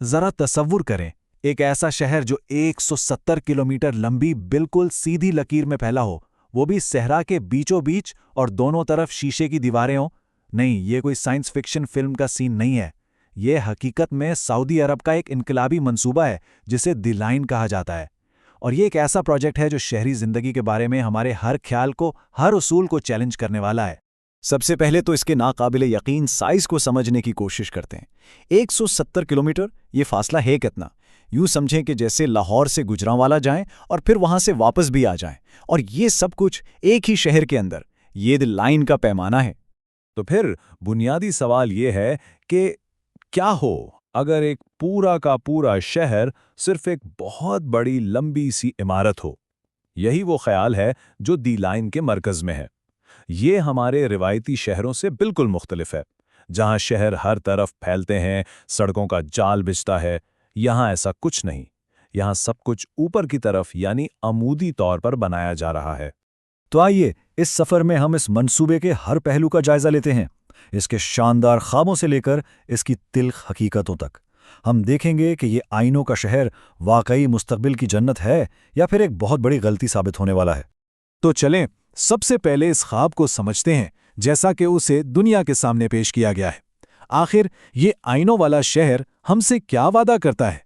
जरा तसव्वुर करें, एक ऐसा शहर जो 170 किलोमीटर लंबी बिल्कुल सीधी लकीर में फैला हो, वो भी सहरा के बीचों बीच और दोनों तरफ शीशे की दीवारें हों। नहीं, ये कोई साइंस फिक्शन फिल्म का सीन नहीं है। ये हकीकत में सऊदी अरब का एक इनकलाबी मंसूबा है जिसे द लाइन कहा जाता है। और ये एक ऐसा प्रोजेक्ट है जो शहरी जिंदगी के बारे में हमारे हर ख्याल को, हर उसूल को चैलेंज करने वाला है। सबसे पहले तो इसके नाकाबिले यकीन साइज को समझने की कोशिश करते हैं। 170 किलोमीटर, ये फासला है कितना? यूं समझें कि जैसे लाहौर से गुजरांवाला जाएं और फिर वहां से वापस भी आ जाएं, और ये सब कुछ एक ही शहर के अंदर। ये द लाइन का पैमाना है। तो फिर बुनियादी सवाल ये है कि क्या हो अगर एक पूरा का पूरा शहर सिर्फ एक बहुत बड़ी लंबी सी इमारत हो? यही वो ख्याल है जो दी लाइन के मरकज में है। ये हमारे रिवायती शहरों से बिल्कुल मुख्तलिफ है, जहां शहर हर तरफ फैलते हैं, सड़कों का जाल बिछता है। यहां ऐसा कुछ नहीं। यहां सब कुछ ऊपर की तरफ यानी अमूदी तौर पर बनाया जा रहा है। तो आइए इस सफर में हम इस मंसूबे के हर पहलू का जायजा लेते हैं, इसके शानदार ख्वाबों से लेकर इसकी तिल्ख हकीकतों तक। हम देखेंगे कि ये आइनों का शहर वाकई मुस्तकबिल की जन्नत है या फिर एक बहुत बड़ी गलती साबित होने वाला है। तो चलें, सबसे पहले इस ख्वाब को समझते हैं जैसा कि उसे दुनिया के सामने पेश किया गया है। आखिर ये आइनों वाला शहर हमसे क्या वादा करता है?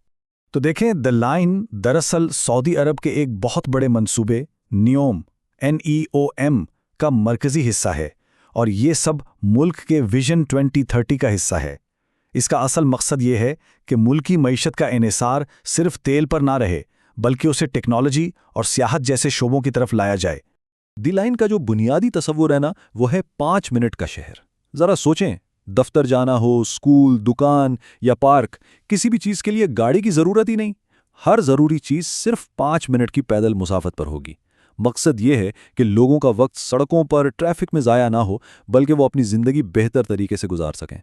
तो देखें, द लाइन दरअसल सऊदी अरब के एक बहुत बड़े मंसूबे नियोम NEOM का मरकजी हिस्सा है, और ये सब मुल्क के विजन 2030 का हिस्सा है। इसका असल मकसद ये है कि मुल्की मईशत का इन्हिसार सिर्फ तेल पर ना रहे, बल्कि उसे टेक्नोलॉजी और सियाहत जैसे शोबों की तरफ लाया जाए। द लाइन का जो बुनियादी तस्वुर है ना, वो है 5 मिनट का शहर। जरा सोचें, दफ्तर जाना हो, स्कूल, दुकान या पार्क, किसी भी चीज के लिए गाड़ी की जरूरत ही नहीं। हर जरूरी चीज सिर्फ 5 मिनट की पैदल मुसाफत पर होगी। मकसद ये है कि लोगों का वक्त सड़कों पर ट्रैफिक में ज़ाया ना हो, बल्कि वो अपनी ज़िंदगी बेहतर तरीके से गुजार सकें।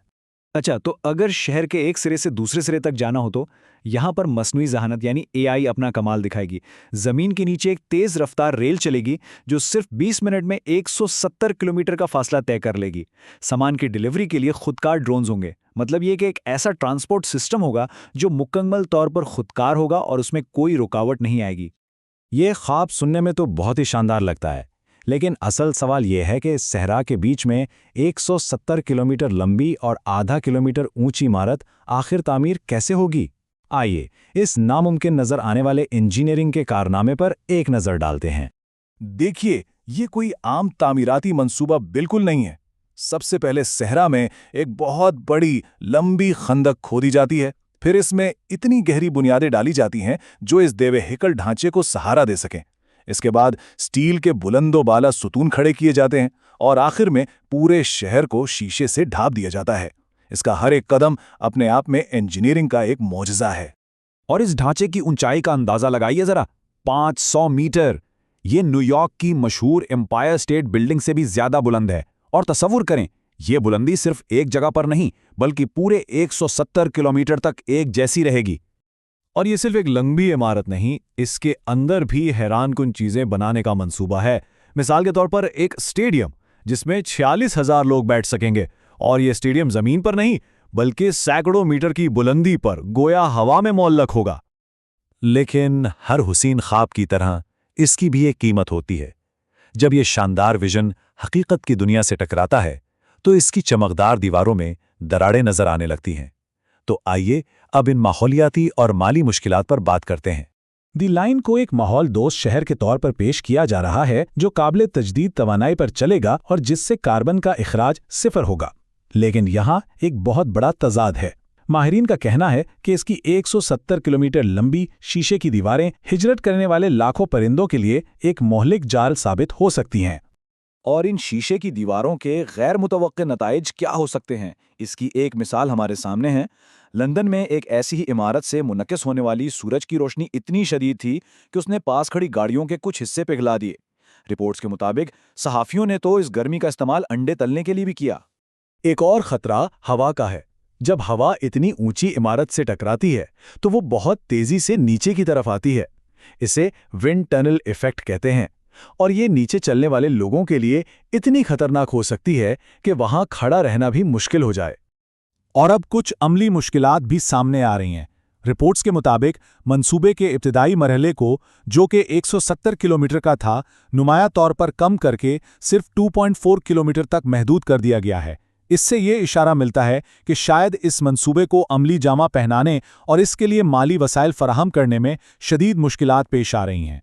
अच्छा, तो अगर शहर के एक सिरे से दूसरे सिरे तक जाना हो तो यहाँ पर मसनूई जहानत यानी AI अपना कमाल दिखाएगी। ज़मीन के नीचे एक तेज़ रफ्तार रेल चलेगी जो सिर्फ 20 मिनट में 170 किलोमीटर का फासला तय कर लेगी। सामान की डिलीवरी के लिए खुदकार ड्रोन्स होंगे। मतलब ये कि एक ऐसा ट्रांसपोर्ट सिस्टम होगा जो मुकम्मल तौर पर खुदकार होगा और उसमें कोई रुकावट नहीं आएगी। ये ख्वाब सुनने में तो बहुत ही शानदार लगता है, लेकिन असल सवाल ये है कि सहरा के बीच में 170 किलोमीटर लंबी और आधा किलोमीटर ऊंची इमारत आखिर तामीर कैसे होगी? आइए इस नामुमकिन नजर आने वाले इंजीनियरिंग के कारनामे पर एक नजर डालते हैं। देखिए, ये कोई आम तामीराती मंसूबा बिल्कुल नहीं है। सबसे पहले सहरा में एक बहुत बड़ी लंबी खंदक खोदी जाती है, फिर इसमें इतनी गहरी बुनियादें डाली जाती हैं जो इस देवे हेकल ढांचे को सहारा दे सकें। इसके बाद स्टील के बुलंदो बाला सुतून खड़े किए जाते हैं और आखिर में पूरे शहर को शीशे से ढांप दिया जाता है। इसका हर एक कदम अपने आप में इंजीनियरिंग का एक मौजज़ा है। और इस ढांचे की ऊंचाई का अंदाजा लगाइए जरा, 500 मीटर। ये न्यूयॉर्क की मशहूर एम्पायर स्टेट बिल्डिंग से भी ज्यादा बुलंद है। और तसव्वुर करें, ये बुलंदी सिर्फ एक जगह पर नहीं, बल्कि पूरे 170 किलोमीटर तक एक जैसी रहेगी। और ये सिर्फ एक लंबी इमारत नहीं, इसके अंदर भी हैरानकुन चीजें बनाने का मंसूबा है। मिसाल के तौर पर एक स्टेडियम जिसमें 46,000 लोग बैठ सकेंगे, और ये स्टेडियम जमीन पर नहीं बल्कि सैकड़ों मीटर की बुलंदी पर गोया हवा में मुअल्लक होगा। लेकिन हर हुसीन ख्वाब की तरह इसकी भी एक कीमत होती है। जब ये शानदार विजन हकीकत की दुनिया से टकराता है तो इसकी चमकदार दीवारों में दरारें नजर आने लगती हैं। तो आइए अब इन माहौलियाती और माली मुश्किलात पर बात करते हैं। द लाइन को एक माहौल दोस्त शहर के तौर पर पेश किया जा रहा है जो काबिल तजदीद तवानाई पर चलेगा और जिससे कार्बन का इखराज सिफर होगा। लेकिन यहाँ एक बहुत बड़ा तजाद है। माहिरीन का कहना है कि इसकी 170 किलोमीटर लंबी शीशे की दीवारें हिजरत करने वाले लाखों परिंदों के लिए एक मोहलिक जाल साबित हो सकती हैं। और इन शीशे की दीवारों के गैर मुतवक्के नताइज क्या हो सकते हैं, इसकी एक मिसाल हमारे सामने है। लंदन में एक ऐसी ही इमारत से मुनक्किस होने वाली सूरज की रोशनी इतनी शदीद थी कि उसने पास खड़ी गाड़ियों के कुछ हिस्से पिघला दिए। रिपोर्ट्स के मुताबिक सहाफियों ने तो इस गर्मी का इस्तेमाल अंडे तलने के लिए भी किया। एक और खतरा हवा का है। जब हवा इतनी ऊंची इमारत से टकराती है तो वो बहुत तेजी से नीचे की तरफ आती है। इसे विंड टनल इफेक्ट कहते हैं, और ये नीचे चलने वाले लोगों के लिए इतनी खतरनाक हो सकती है कि वहां खड़ा रहना भी मुश्किल हो जाए। और अब कुछ अमली मुश्किलात भी सामने आ रही हैं। रिपोर्ट्स के मुताबिक मंसूबे के इब्तिदाई मरहले को, जो कि 170 किलोमीटर का था, नुमाया तौर पर कम करके सिर्फ 2.4 किलोमीटर तक महदूद कर दिया गया है। इससे ये इशारा मिलता है कि शायद इस मंसूबे को अमली जामा पहनाने और इसके लिए माली वसाइल फराहम करने में शदीद मुश्किलात पेश आ रही हैं।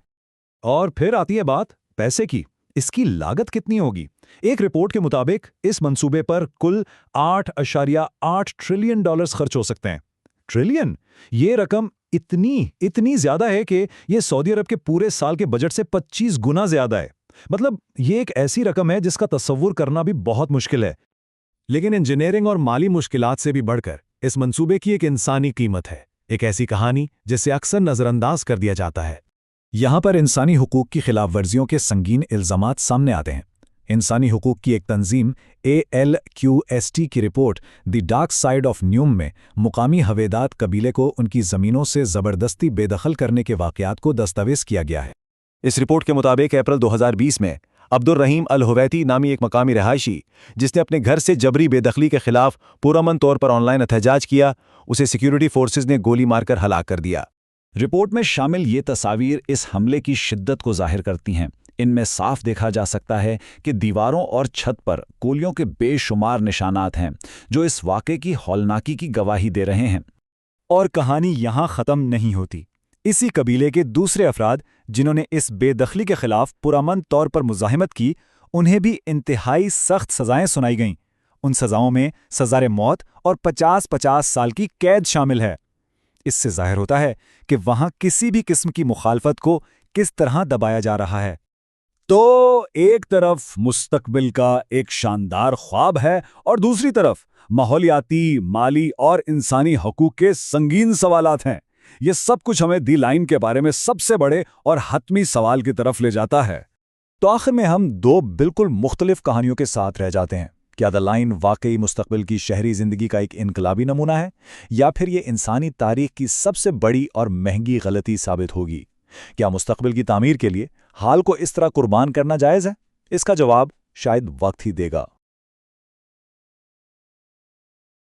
और फिर आती है बात पैसे की। इसकी लागत कितनी होगी? एक रिपोर्ट के मुताबिक इस मंसूबे पर कुल $8.8 ट्रिलियन खर्च हो सकते हैं। ट्रिलियन? ये रकम इतनी ज्यादा है कि ये सऊदी अरब के पूरे साल के बजट से 25 गुना ज्यादा है। मतलब ये एक ऐसी रकम है जिसका तस्वुर करना भी बहुत मुश्किल है। लेकिन इंजीनियरिंग और माली मुश्किलात से भी बढ़कर इस मंसूबे की एक इंसानी कीमत है, एक ऐसी कहानी जिसे अक्सर नजरअंदाज कर दिया जाता है। यहाँ पर इंसानी हुकूक की खिलाफ वर्जियों के संगीन इल्ज़ामात सामने आते हैं। इंसानी हुकूक की एक तंजीम ALQST की रिपोर्ट the dark side of Neom में मुकामी हवेदात कबीले को उनकी ज़मीनों से ज़बरदस्ती बेदखल करने के वाक़यात को दस्तावेज़ किया गया है। इस रिपोर्ट के मुताबिक अप्रैल 2020 में अब्दुल रहीम अल हुवैती नामी एक मकामी रहायशी, जिसने अपने घर से जबरी बेदखली के खिलाफ पुरअमन तौर पर ऑनलाइन एहतजाज किया, उसे सिक्योरिटी फोर्सेज ने गोली मारकर हलाक कर दिया। रिपोर्ट में शामिल ये तस्वीर इस हमले की शिद्दत को ज़ाहिर करती हैं। इनमें साफ देखा जा सकता है कि दीवारों और छत पर गोलियों के बेशुमार निशानात हैं, जो इस वाक़े की हौलनाकी की गवाही दे रहे हैं। और कहानी यहाँ ख़त्म नहीं होती। इसी कबीले के दूसरे अफराद, जिन्होंने इस बेदखली के खिलाफ पुरअमन तौर पर मुज़ाहिमत की, उन्हें भी इंतहाई सख्त सज़ाएं सुनाई गईं। उन सज़ाओं में सज़ाए मौत और 50-50 साल की कैद शामिल है। इससे ज़ाहिर होता है कि वहाँ किसी भी किस्म की मुखालफत को किस तरह दबाया जा रहा है। तो एक तरफ मुस्तकबिल का एक शानदार ख्वाब है और दूसरी तरफ माहौलियाती, माली और इंसानी हकूक़ के संगीन सवालात हैं। ये सब कुछ हमें दी लाइन के बारे में सबसे बड़े और हतमी सवाल की तरफ ले जाता है। तो आखिर में हम दो बिल्कुल मुख्तलिफ कहानियों के साथ रह जाते हैं। क्या द लाइन वाकई मुस्तकबिल की शहरी ज़िंदगी का एक इनकलाबी नमूना है, या फिर ये इंसानी तारीख की सबसे बड़ी और महंगी गलती साबित होगी? क्या मुस्तकबिल की तामीर के लिए हाल को इस तरह कुर्बान करना जायज़ है? इसका जवाब शायद वक्त ही देगा।